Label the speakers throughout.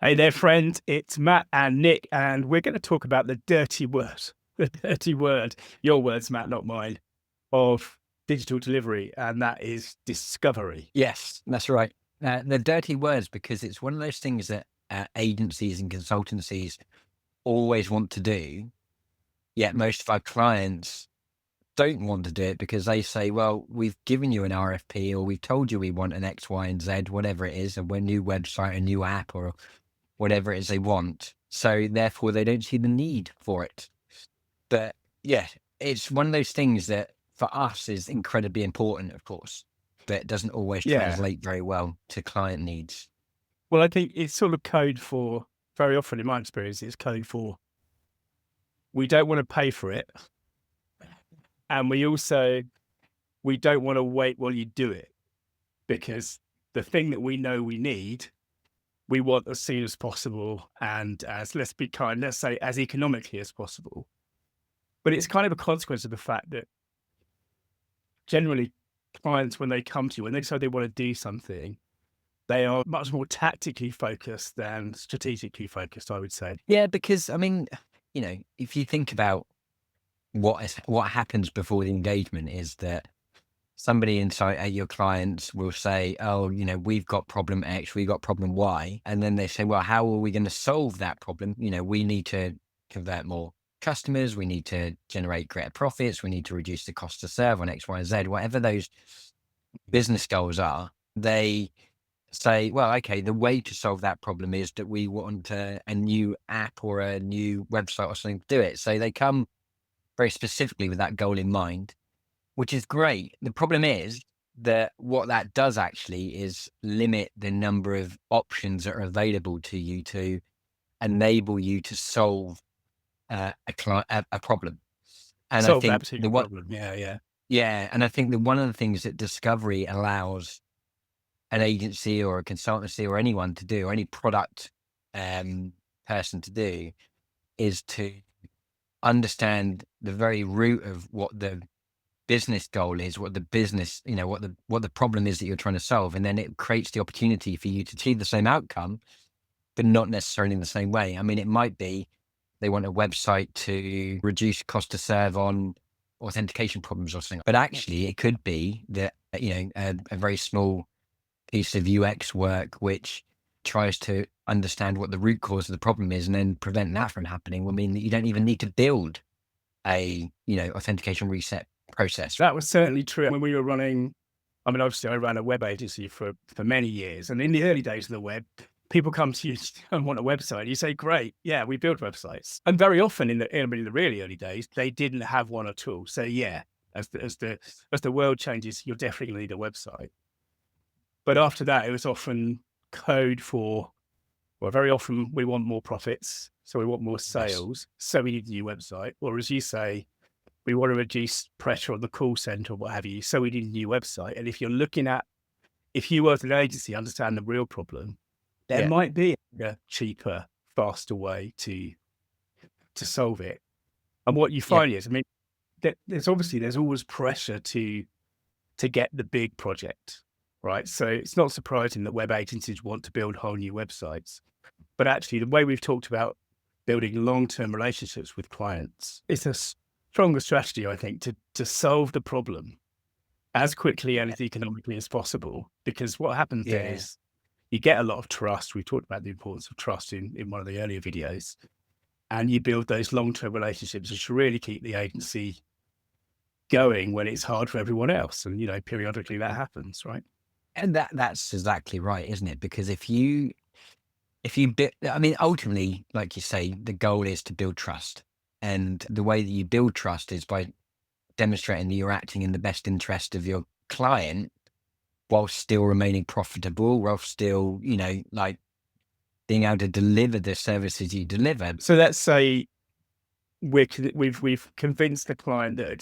Speaker 1: Hey there, friends. It's Matt and Nick, and we're going to talk about the dirty word, the dirty word, your words, Matt, not mine, of digital delivery, and that is discovery.
Speaker 2: Yes, that's right. They're dirty words because it's one of those things that agencies and consultancies always want to do, yet most of our clients don't want to do it because they say, well, we've given you an RFP or we've told you we want an X, Y, and Z, whatever it is, a new website, a new app, or whatever it is they want. So therefore, they don't see the need for it. But yeah, it's one of those things that for us is incredibly important, of course, but it doesn't always
Speaker 1: Yeah.
Speaker 2: translate very well to client needs.
Speaker 1: Well, I think it's sort of code for, very often in my experience, it's code for we don't want to pay for it. And we don't want to wait while you do it because the thing that we know we need, we want as soon as possible and as, let's be kind, let's say as economically as possible. But it's kind of a consequence of the fact that generally clients, when they come to you, when they decide they want to do something, they are much more tactically focused than strategically focused, I would say.
Speaker 2: Yeah, because I mean, if you think about what happens before the engagement is that somebody inside your clients will say, "Oh, we've got problem X, we've got problem Y," and then they say, "Well, how are we going to solve that problem? We need to convert more customers, we need to generate greater profits, we need to reduce the cost to serve on X, Y, and Z, whatever those business goals are." They say, well, okay, the way to solve that problem is that we want a new app or a new website or something to do it. So they come very specifically with that goal in mind, which is great. The problem is that what that does actually is limit the number of options that are available to you to enable you to solve a problem. And I
Speaker 1: Solve that
Speaker 2: think
Speaker 1: particular problem. Yeah, yeah.
Speaker 2: and I think that one of the things that discovery allows an agency or a consultancy or anyone to do, or any product person to do, is to understand the very root of what the business goal is, what the business, what the problem is that you're trying to solve, and then it creates the opportunity for you to achieve the same outcome, but not necessarily in the same way. I mean, it might be they want a website to reduce cost to serve on authentication problems or something, but actually it could be that a very small piece of UX work which tries to understand what the root cause of the problem is and then prevent that from happening will mean that you don't even need to build a authentication reset process.
Speaker 1: That was certainly true when we were running. I mean, obviously, I ran a web agency for many years. And in the early days of the web, people come to you and want a website. You say, great, yeah, we build websites. And very often in the really early days, they didn't have one at all. So yeah, as the world changes, you're definitely going to need a website. But after that, it was often code for, well, very often we want more profits. So we want more
Speaker 2: Yes.
Speaker 1: sales. So we need a new website. Or as you say, we want to reduce pressure on the call center or what have you. So we need a new website. And if you're looking at, if you as an agency understand the real problem, there
Speaker 2: Yeah.
Speaker 1: might be a cheaper, faster way to solve it. And what you
Speaker 2: Yeah.
Speaker 1: find is, I mean, there's always pressure to get the big project, right? So it's not surprising that web agencies want to build whole new websites. But actually, the way we've talked about building long-term relationships with clients, it's a stronger strategy, I think, to solve the problem as quickly and as economically as possible. Because what happens then
Speaker 2: Yeah.
Speaker 1: is you get a lot of trust. We talked about the importance of trust in one of the earlier videos, and you build those long-term relationships which really keep the agency going when it's hard for everyone else. And, periodically that happens, right?
Speaker 2: And that's exactly right, isn't it? Because if you I mean, ultimately, like you say, the goal is to build trust. And the way that you build trust is by demonstrating that you're acting in the best interest of your client while still remaining profitable, while still, like being able to deliver the services you deliver.
Speaker 1: So let's say we've convinced the client that a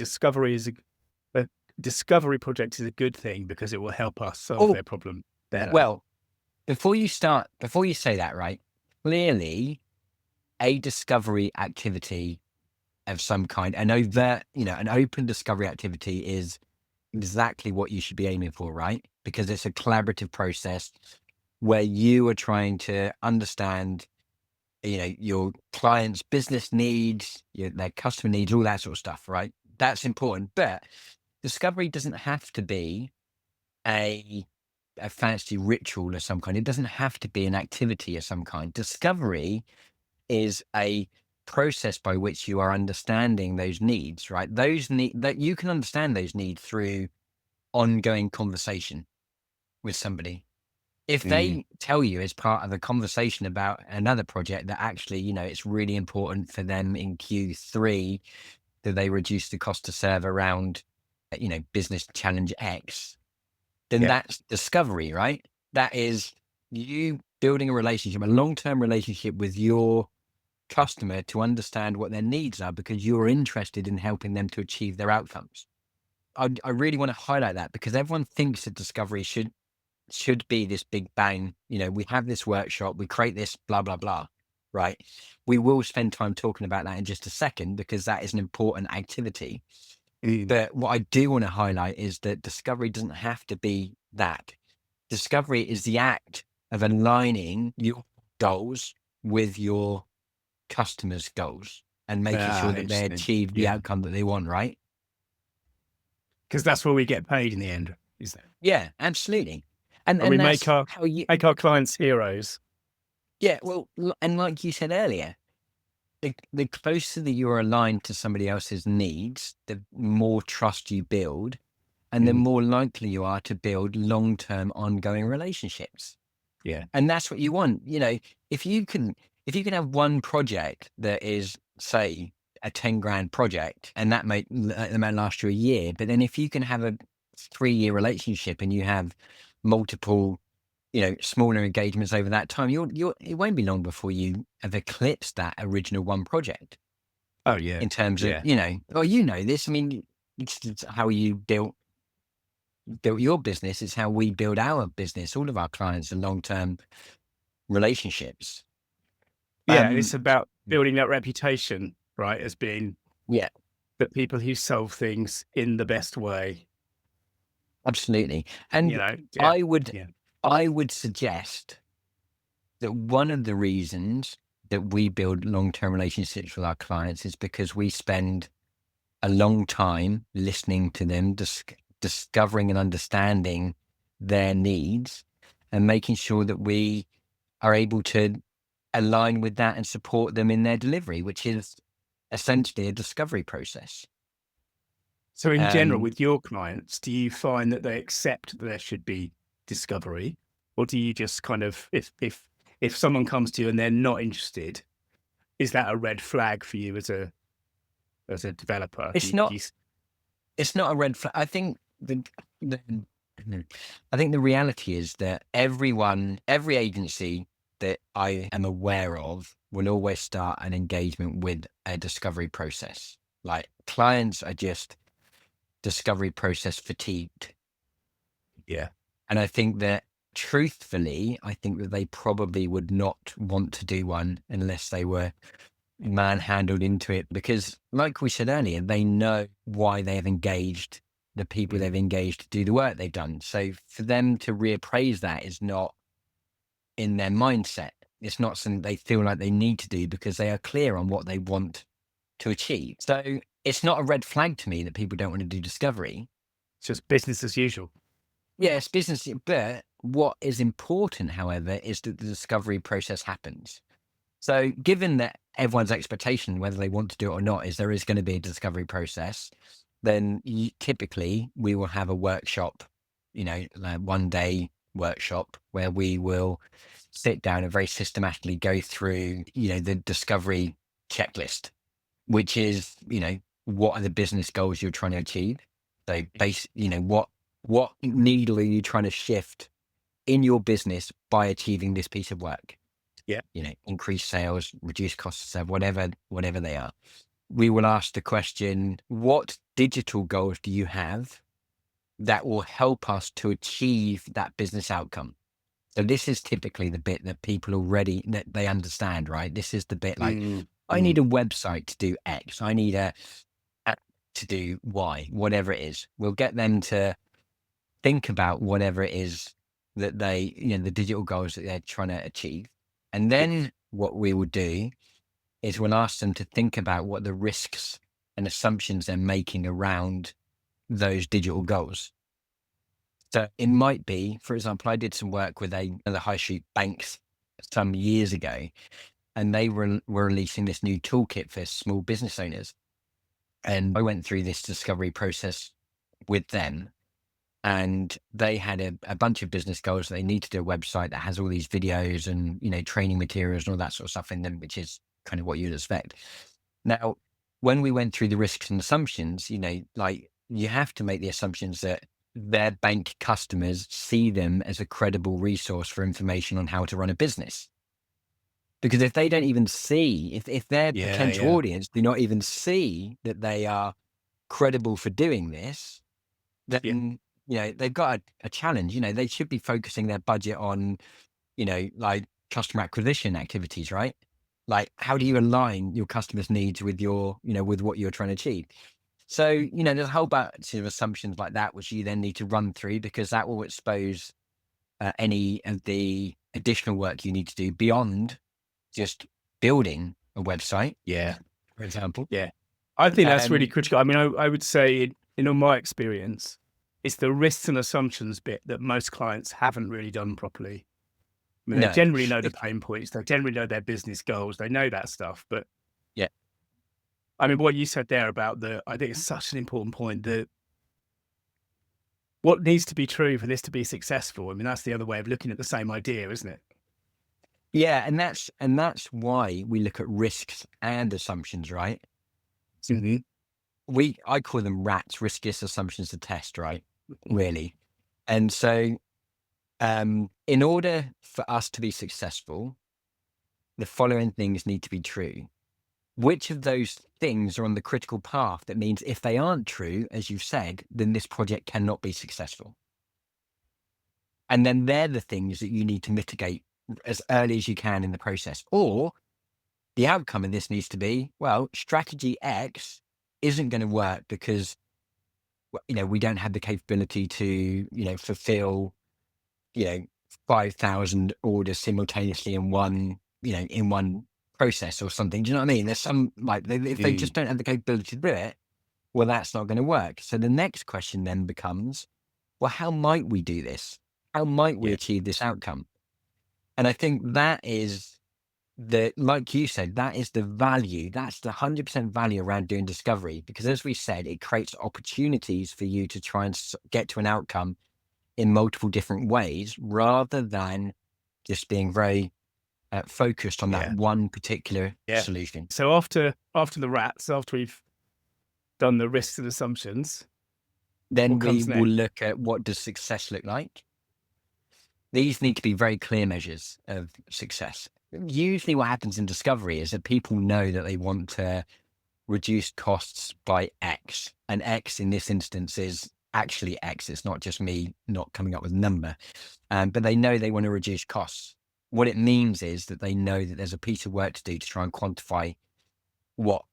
Speaker 1: discovery project is a good thing because it will help us solve
Speaker 2: Oh,
Speaker 1: their problem better.
Speaker 2: well, before you say that, right? Clearly, a discovery activity of some kind, an open discovery activity is exactly what you should be aiming for, right? Because it's a collaborative process where you are trying to understand, your client's business needs, their customer needs, all that sort of stuff, right? That's important. But discovery doesn't have to be a fancy ritual of some kind. It doesn't have to be an activity of some kind. Discovery is a process by which you are understanding those needs, right? Those that you can understand those needs through ongoing conversation with somebody. If
Speaker 1: Mm.
Speaker 2: they tell you as part of a conversation about another project that actually, it's really important for them in Q3 that they reduce the cost to serve around, business challenge X, then
Speaker 1: Yeah.
Speaker 2: that's discovery, right? That is you building a relationship, a long-term relationship with your customer to understand what their needs are because you're interested in helping them to achieve their outcomes. I really want to highlight that because everyone thinks that discovery should be this big bang. We have this workshop, we create this blah, blah, blah, right? We will spend time talking about that in just a second because that is an important activity.
Speaker 1: Mm.
Speaker 2: But what I do want to highlight is that discovery doesn't have to be that. Discovery is the act of aligning your goals with your customers' goals and making sure
Speaker 1: Ah,
Speaker 2: that they
Speaker 1: interesting.
Speaker 2: achieve the
Speaker 1: Yeah.
Speaker 2: outcome that they want, right?
Speaker 1: Because that's where we get paid in the end, is that?
Speaker 2: Yeah, absolutely. And
Speaker 1: And we
Speaker 2: and
Speaker 1: make
Speaker 2: that's
Speaker 1: our
Speaker 2: how you
Speaker 1: clients heroes.
Speaker 2: yeah, well, and like you said earlier, the closer that you're aligned to somebody else's needs, the more trust you build, and the
Speaker 1: Mm.
Speaker 2: more likely you are to build long-term ongoing relationships.
Speaker 1: Yeah.
Speaker 2: And that's what you want. If you can have one project that is, say, a 10 grand project, and that might last you a year, but then if you can have a 3-year relationship and you have multiple, smaller engagements over that time, it won't be long before you have eclipsed that original one project
Speaker 1: Oh, yeah.
Speaker 2: in terms of,
Speaker 1: Yeah.
Speaker 2: well, this. I mean, it's how you built your business. It's how we build our business. All of our clients are long-term relationships.
Speaker 1: Yeah. And it's
Speaker 2: Um,
Speaker 1: about building that reputation, right? As being
Speaker 2: yeah,
Speaker 1: the people who solve things in the best way,
Speaker 2: absolutely.
Speaker 1: you
Speaker 2: And
Speaker 1: know? Yeah.
Speaker 2: I would
Speaker 1: Yeah.
Speaker 2: I would suggest that one of the reasons that we build long-term relationships with our clients is because we spend a long time listening to them, discovering and understanding their needs, and making sure that we are able to align with that and support them in their delivery, which is essentially a discovery process.
Speaker 1: So in general,
Speaker 2: Um,
Speaker 1: with your clients, do you find that they accept that there should be discovery? Or do you just kind of, if someone comes to you and they're not interested, is that a red flag for you as a developer?
Speaker 2: it's not
Speaker 1: S-
Speaker 2: it's not a red flag. I think the I think the reality is that every agency that I am aware of will always start an engagement with a discovery process. Like clients are just discovery process fatigued.
Speaker 1: Yeah.
Speaker 2: And I think that truthfully, I think that they probably would not want to do one unless they were manhandled into it because, like we said earlier, they know why they have engaged the people
Speaker 1: Mm.
Speaker 2: they've engaged to do the work they've done. So for them to reappraise that is not in their mindset. It's not something they feel like they need to do because they are clear on what they want to achieve. So it's not a red flag to me that people don't want to do discovery.
Speaker 1: It's just business as usual.
Speaker 2: Yeah, it's business. But what is important, however, is that the discovery process happens. So, given that everyone's expectation, whether they want to do it or not, is there is going to be a discovery process, then typically we will have a workshop, like 1 day workshop where we will sit down and very systematically go through, the discovery checklist, which is, what are the business goals you're trying to achieve? So, what needle are you trying to shift in your business by achieving this piece of work?
Speaker 1: Yeah.
Speaker 2: Increase sales, reduce costs to serve, whatever they are. We will ask the question, what digital goals do you have that will help us to achieve that business outcome? So this is typically the bit that people already that they understand, right? This is the bit like,
Speaker 1: Mm.
Speaker 2: I need
Speaker 1: Mm.
Speaker 2: a website to do X. I need a app to do Y, whatever it is. We'll get them to think about whatever it is that they, the digital goals that they're trying to achieve. And then what we will do is we'll ask them to think about what the risks and assumptions they're making around those digital goals. So it might be, for example, I did some work with the high street banks some years ago, and they were releasing this new toolkit for small business owners. And I went through this discovery process with them, and they had a bunch of business goals. They need to do a website that has all these videos and, training materials and all that sort of stuff in them, which is kind of what you'd expect. Now, when we went through the risks and assumptions, like you have to make the assumptions that their bank customers see them as a credible resource for information on how to run a business. Because if they don't even see, if their potential audience do not even see that they are credible for doing this, then, they've got a challenge. They should be focusing their budget on, like customer acquisition activities, right? Like, how do you align your customers' needs with your, with what you're trying to achieve? So, there's a whole bunch of assumptions like that, which you then need to run through, because that will expose any of the additional work you need to do beyond just building a website, for example.
Speaker 1: I think that's really critical. I mean, I would say, in all my experience, it's the risks and assumptions bit that most clients haven't really done properly. I mean, they generally know the pain points. They generally know their business goals. They know that stuff. But I mean, what you said there about I think it's such an important point, that what needs to be true for this to be successful. I mean, that's the other way of looking at the same idea, isn't it?
Speaker 2: Yeah, and that's why we look at risks and assumptions, right?
Speaker 1: Mm-hmm.
Speaker 2: I call them RATs, riskiest assumptions to test, right? Really. And so, in order for us to be successful, the following things need to be true. Which of those things are on the critical path? That means if they aren't true, as you've said, then this project cannot be successful. And then they're the things that you need to mitigate as early as you can in the process. Or the outcome of this needs to be, well, strategy X isn't going to work because, we don't have the capability to, fulfill, 5,000 orders simultaneously in one process or something. Do you know what I mean? There's some, like, if they just don't have the capability to do it, well, that's not going to work. So the next question then becomes, well, how might we do this? How might we achieve this outcome? And I think that is like you said, that is the value. That's the 100% value around doing discovery, because as we said, it creates opportunities for you to try and get to an outcome in multiple different ways, rather than just being very focused on that one particular solution.
Speaker 1: So after the RATs, after we've done the risks and assumptions,
Speaker 2: then we will look at, what does success look like? These need to be very clear measures of success. Usually what happens in discovery is that people know that they want to reduce costs by X, and X in this instance is actually X. It's not just me not coming up with a number, but they know they want to reduce costs. What it means is that they know that there's a piece of work to do to try and quantify what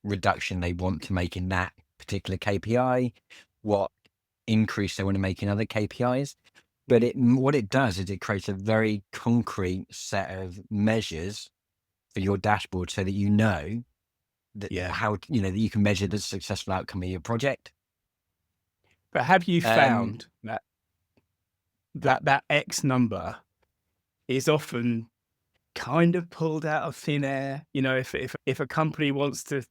Speaker 2: reduction they want to make in that particular KPI, what increase they want to make in other KPIs. But what it does is it creates a very concrete set of measures for your dashboard, so that you know that how that you can measure the successful outcome of your project.
Speaker 1: But have you found that X number is often kind of pulled out of thin air? If a company wants to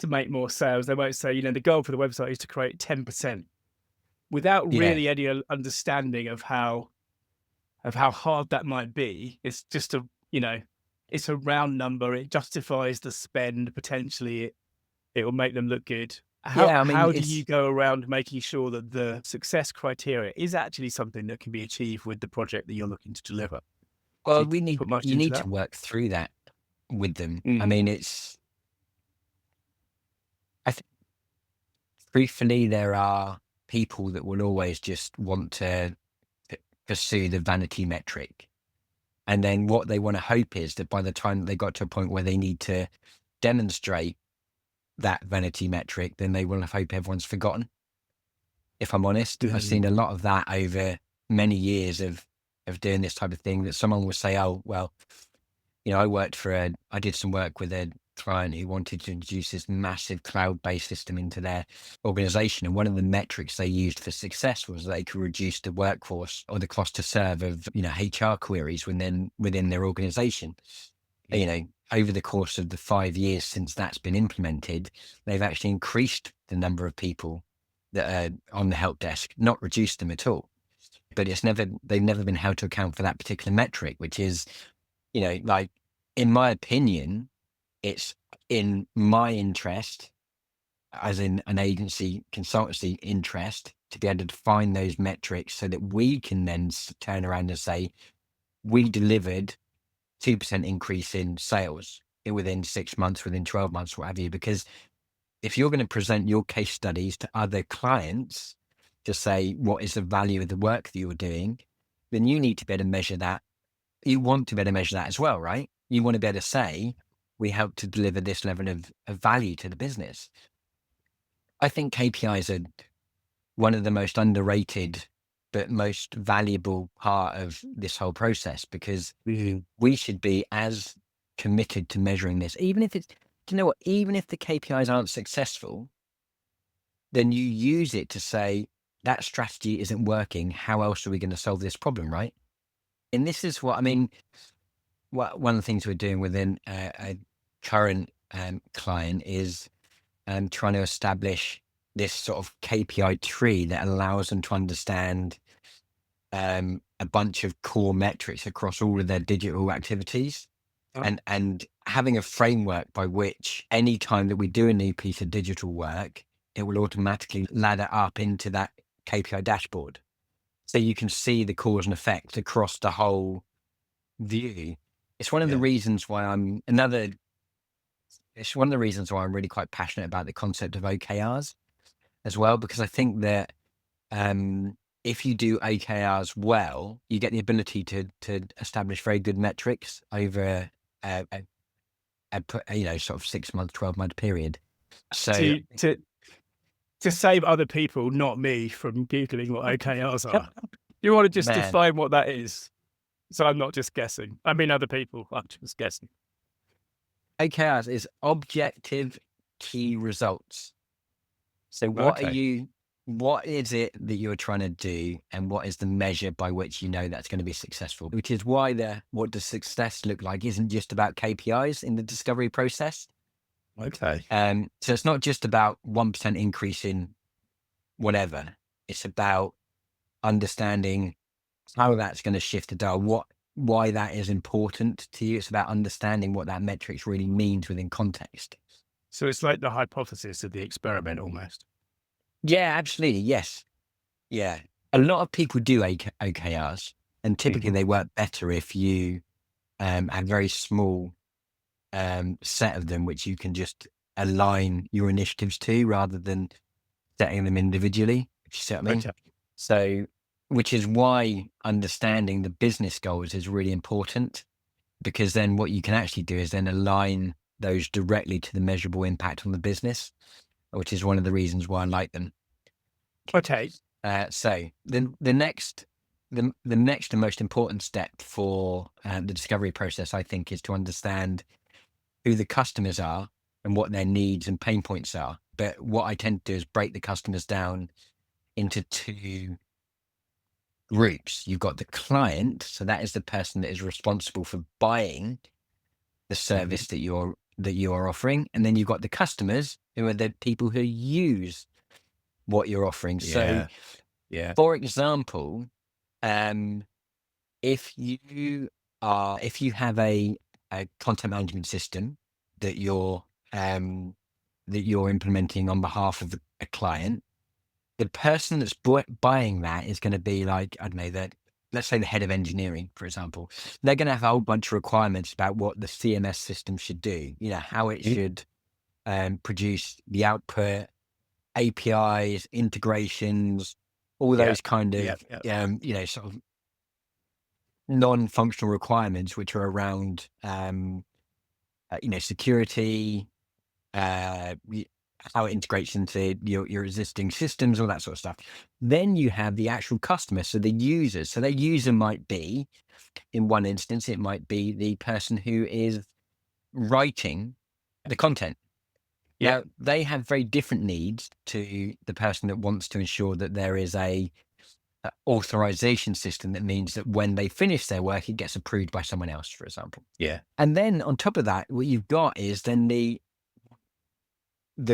Speaker 1: make more sales, they might say, the goal for the website is to create 10%. Without really any understanding of how hard that might be. It's just it's a round number. It justifies the spend. Potentially, it will make them look good. How do you go around making sure that the success criteria is actually something that can be achieved with the project that you're looking to deliver?
Speaker 2: Well, you need to work through that with them. I mean, I think, truthfully, there are people that will always just want to pursue the vanity metric. And then what they want to hope is that by the time they got to a point where they need to demonstrate that vanity metric, then they will hope everyone's forgotten. If I'm honest, I've seen a lot of that over many years of doing this type of thing that someone will say, oh, well, I did some work with a client who wanted to introduce this massive cloud-based system into their organization. And one of the metrics they used for success was they could reduce the workforce or the cost to serve of, HR queries within their organization. Over the course of the 5 years since that's been implemented, they've actually increased the number of people that are on the help desk, not reduced them at all. But they've never been held to account for that particular metric, which is, like, in my opinion, it's in my interest, as in an agency consultancy interest, to be able to define those metrics so that we can then turn around and say, we delivered 2% increase in sales within 6 months, within 12 months, what have you. Because if you're going to present your case studies to other clients to say, what is the value of the work that you're doing, then you need to be able to measure that. You want to be able to measure that as well, right? You want to be able to say, we help to deliver this level of value to the business. I think KPIs are one of the most underrated but most valuable part of this whole process, because we should be as committed to measuring this, even if even if the KPIs aren't successful, then you use it to say that strategy isn't working. How else are we going to solve this problem, right? And this is what I mean. One of the things we're doing within a current client is trying to establish this sort of KPI tree that allows them to understand a bunch of core metrics across all of their digital activities,
Speaker 1: Oh.
Speaker 2: and having a framework by which any time that we do a new piece of digital work, it will automatically ladder up into that KPI dashboard. So you can see the cause and effect across the whole view. It's one of the
Speaker 1: Yeah.
Speaker 2: reasons why it's one of the reasons why I'm really quite passionate about the concept of OKRs as well, because I think that if you do OKRs well, you get the ability to establish very good metrics over sort of 6 month, 12-month period. So
Speaker 1: To save other people, not me, from Googling what OKRs are, you want to just
Speaker 2: man,
Speaker 1: define what that is. So I'm not just guessing. I mean, other people, I'm just guessing.
Speaker 2: OKRs is objective key results. So
Speaker 1: Okay.
Speaker 2: what is it that you're trying to do, and what is the measure by which you know that's going to be successful? Which is why what does success look like isn't just about KPIs in the discovery process.
Speaker 1: Okay.
Speaker 2: So it's not just about 1% increase in whatever. It's about understanding how that's going to shift the dial, why that is important to you. It's about understanding what that metrics really means within context.
Speaker 1: So it's like the hypothesis of the experiment almost.
Speaker 2: Yeah, absolutely. Yes. Yeah. A lot of people do OKRs, and typically
Speaker 1: Mhm.
Speaker 2: they work better if you have very small set of them, which you can just align your initiatives to rather than setting them individually, if you see what I mean.
Speaker 1: Okay.
Speaker 2: So, which is why understanding the business goals is really important, because then what you can actually do is then align those directly to the measurable impact on the business, which is one of the reasons why I like them.
Speaker 1: Okay.
Speaker 2: So the next and most important step for the discovery process, I think, is to understand who the customers are and what their needs and pain points are. But what I tend to do is break the customers down into two groups. You've got the client, so that is the person that is responsible for buying the
Speaker 1: Mhm.
Speaker 2: service that you're offering, and then you've got the customers, who are the people who use what you're offering. So,
Speaker 1: Yeah. Yeah.
Speaker 2: for example, um, if you have a content management system that you're implementing on behalf of a client, the person that's buying that is going to be like, I don't know, that, let's say, the head of engineering, for example. They're going to have a whole bunch of requirements about what the CMS system should do, how it
Speaker 1: Mhm.
Speaker 2: should produce the output, APIs, integrations, all
Speaker 1: Yeah.
Speaker 2: those kind
Speaker 1: Yeah.
Speaker 2: of
Speaker 1: Yeah.
Speaker 2: sort of non-functional requirements, which are around security, uh, y- how it integrates into your existing systems, all that sort of stuff. Then you have the actual customer, so the users. So their user might be, in one instance, it might be the person who is writing the content.
Speaker 1: Yeah.
Speaker 2: Now, they have very different needs to the person that wants to ensure that there is a authorization system that means that when they finish their work, it gets approved by someone else, for example.
Speaker 1: Yeah.
Speaker 2: And then on top of that, what you've got is then the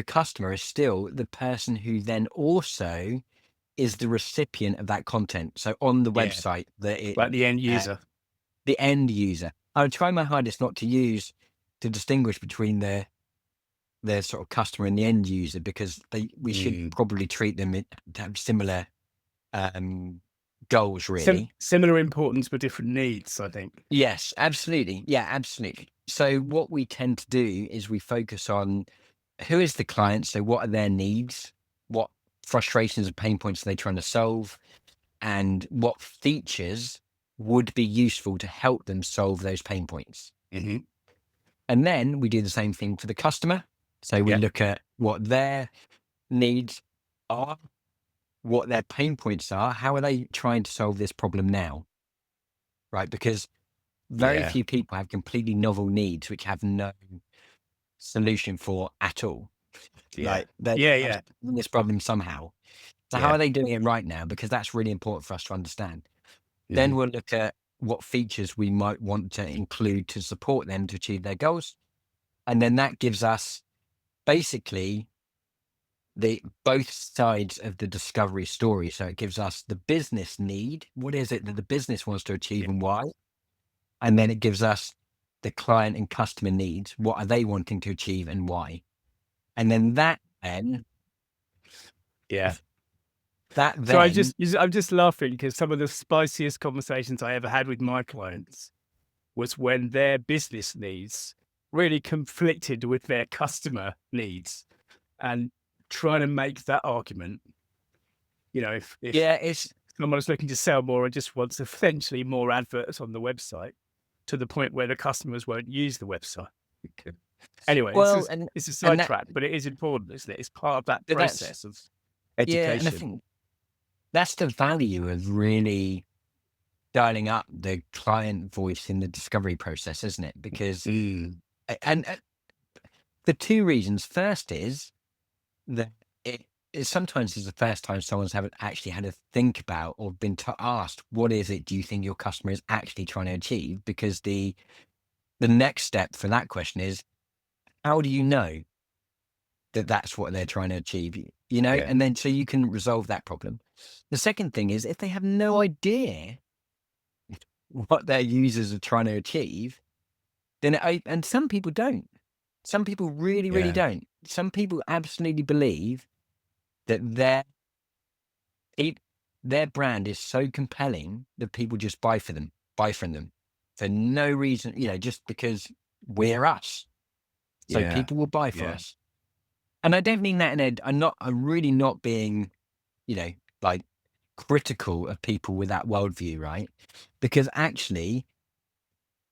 Speaker 2: customer is still the person who then also is the recipient of that content. So on the
Speaker 1: Yeah.
Speaker 2: website,
Speaker 1: Like the end user.
Speaker 2: the end user. I would try my hardest not to distinguish between the sort of customer and the end user, because we should probably treat them to have similar goals, really.
Speaker 1: Similar importance but different needs, I think.
Speaker 2: Yes, absolutely. Yeah, absolutely. So what we tend to do is we focus on who is the client. So what are their needs? What frustrations and pain points are they trying to solve? And what features would be useful to help them solve those pain points?
Speaker 1: Mm-hmm.
Speaker 2: And then we do the same thing for the customer. So we
Speaker 1: Yeah.
Speaker 2: look at what their needs are, what their pain points are, how are they trying to solve this problem now? Right? Because very
Speaker 1: Yeah.
Speaker 2: few people have completely novel needs which have no solution for at all.
Speaker 1: Yeah.
Speaker 2: Like they
Speaker 1: Yeah.
Speaker 2: have
Speaker 1: Yeah.
Speaker 2: this problem somehow. So how
Speaker 1: Yeah.
Speaker 2: are they doing it right now? Because that's really important for us to understand. Then
Speaker 1: Mhm.
Speaker 2: we'll look at what features we might want to include to support them to achieve their goals. And then that gives us basically the both sides of the discovery story. So it gives us the business need. What is it that the business wants to achieve
Speaker 1: Yeah.
Speaker 2: and why? And then it gives us the client and customer needs. What are they wanting to achieve and why? And then
Speaker 1: Yeah.
Speaker 2: that
Speaker 1: So
Speaker 2: then,
Speaker 1: I'm just laughing because some of the spiciest conversations I ever had with my clients was when their business needs really conflicted with their customer needs, and trying to make that argument. If
Speaker 2: yeah, it's
Speaker 1: someone's looking to sell more and just wants essentially more adverts on the website, to the point where the customers won't use the website. Anyway,
Speaker 2: well, and
Speaker 1: it's a
Speaker 2: and that
Speaker 1: sidetrack, but it is important, isn't it? It's part of that
Speaker 2: that's
Speaker 1: process of
Speaker 2: yeah, and I
Speaker 1: education.
Speaker 2: think that's the value of really dialing up the client voice in the discovery process, isn't it? Because
Speaker 1: Mm.
Speaker 2: and the two reasons. First is that it sometimes is the first time someone's haven't actually had to think about or been asked, what is it do you think your customer is actually trying to achieve? Because the next step for that question is, how do you know that that's what they're trying to achieve?
Speaker 1: Yeah.
Speaker 2: And then so you can resolve that problem. The second thing is, if they have no idea what their users are trying to achieve, then and some people don't. Some people really, really
Speaker 1: Yeah.
Speaker 2: don't. Some people absolutely believe that it, their brand is so compelling that people just buy from them for no reason, just because we're us. So
Speaker 1: Yeah.
Speaker 2: people will buy for
Speaker 1: Yeah.
Speaker 2: us. And I don't mean that I'm really not being, you know, like critical of people with that worldview, right? Because actually,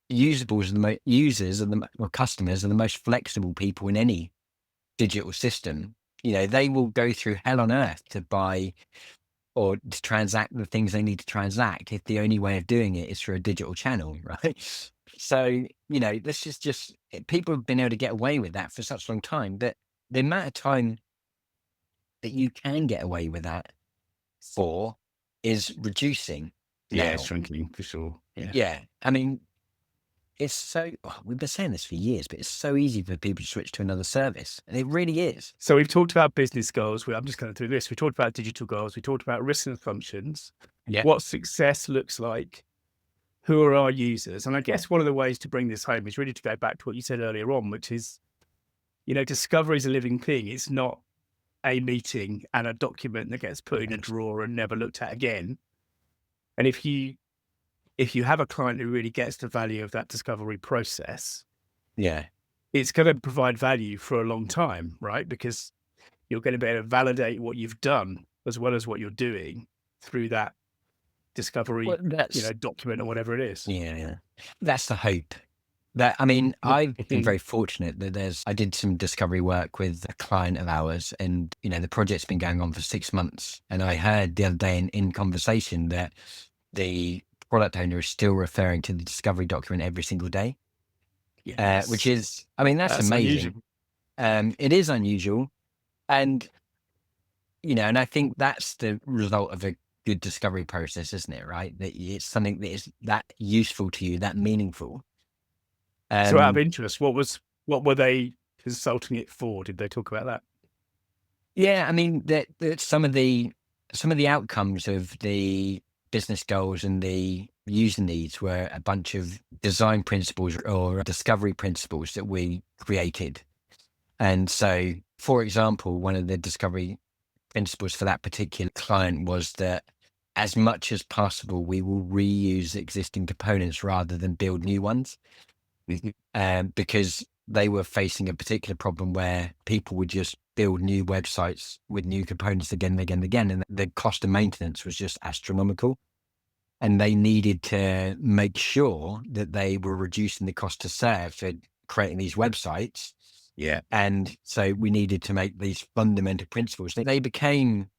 Speaker 2: users are or customers are the most flexible people in any digital system. They will go through hell on earth to buy or to transact the things they need to transact if the only way of doing it is through a digital channel, right? So, this is just people have been able to get away with that for such a long time that the amount of time that you can get away with that for is reducing
Speaker 1: Yeah.
Speaker 2: now.
Speaker 1: Shrinking for sure. Yeah.
Speaker 2: Yeah. I mean, we've been saying this for years, but it's so easy for people to switch to another service. And it really is.
Speaker 1: So we've talked about business goals. I'm just going to do this. We talked about digital goals. We talked about risks and assumptions,
Speaker 2: Yeah.
Speaker 1: what success looks like, who are our users. And I guess one of the ways to bring this home is really to go back to what you said earlier on, which is, discovery is a living thing. It's not a meeting and a document that gets put in a drawer and never looked at again. And if you have a client who really gets the value of that discovery process,
Speaker 2: Yeah.
Speaker 1: it's going to provide value for a long time, right? Because you're going to be able to validate what you've done as well as what you're doing through that
Speaker 2: Well,
Speaker 1: discovery, document or whatever it is.
Speaker 2: yeah. That's the hope. That, I mean, I've been very fortunate that I did some discovery work with a client of ours, and the project's been going on for 6 months. And I heard the other day in conversation that the product owner is still referring to the discovery document every single day, which
Speaker 1: Yes,
Speaker 2: is, I mean, that's amazing.
Speaker 1: unusual.
Speaker 2: It is unusual, and and I think that's the result of a good discovery process, isn't it? Right, that it's something that is that useful to you, that meaningful.
Speaker 1: So out of
Speaker 2: Um,
Speaker 1: interest, what were they consulting it for? Did they talk about that?
Speaker 2: Yeah, I mean that some of the outcomes of the business goals and the user needs were a bunch of design principles or discovery principles that we created. And so, for example, one of the discovery principles for that particular client was that as much as possible, we will reuse existing components rather than build new ones,
Speaker 1: Mhm.
Speaker 2: because they were facing a particular problem where people would just build new websites with new components again and again and again, and the cost of maintenance was just astronomical. And they needed to make sure that they were reducing the cost to serve for creating these websites.
Speaker 1: Yeah,
Speaker 2: And so we needed to make these fundamental principles. They became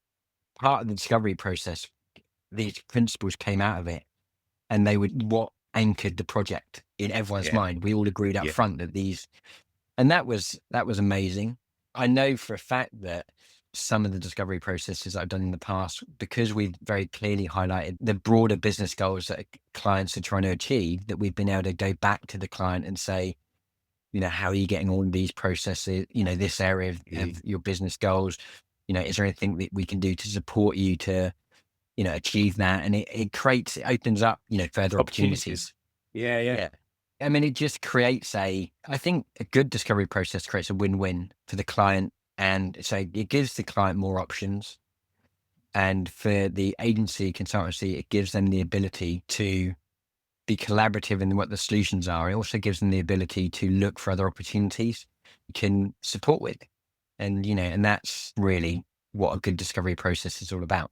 Speaker 2: part of the discovery process. These principles came out of it, and they were what anchored the project in everyone's
Speaker 1: yeah,
Speaker 2: mind. We all agreed up
Speaker 1: yeah.
Speaker 2: front that these, and that was amazing. I know for a fact that some of the discovery processes I've done in the past, because we've very clearly highlighted the broader business goals that clients are trying to achieve, that we've been able to go back to the client and say, how are you getting on these processes, this area
Speaker 1: Mhm.
Speaker 2: of your business goals? Is there anything that we can do to support you to, achieve that? And it opens up, further opportunities.
Speaker 1: Opportunities. Yeah, yeah.
Speaker 2: Yeah. I mean, it just creates I think a good discovery process creates a win-win for the client. And so it gives the client more options. And for the agency consultancy, it gives them the ability to be collaborative in what the solutions are. It also gives them the ability to look for other opportunities you can support with. And that's really what a good discovery process is all about.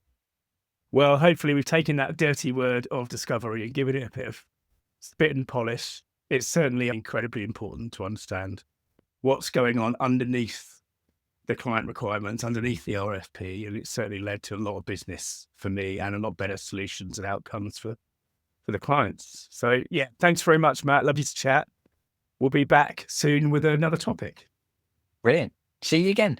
Speaker 1: Well, hopefully we've taken that dirty word of discovery and given it a bit of spit and polish. It's certainly incredibly important to understand what's going on underneath the client requirements, underneath the RFP, and it's certainly led to a lot of business for me and a lot better solutions and outcomes for the clients. So yeah, thanks very much, Matt. Lovely to chat. We'll be back soon with another topic.
Speaker 2: Brilliant. See you again.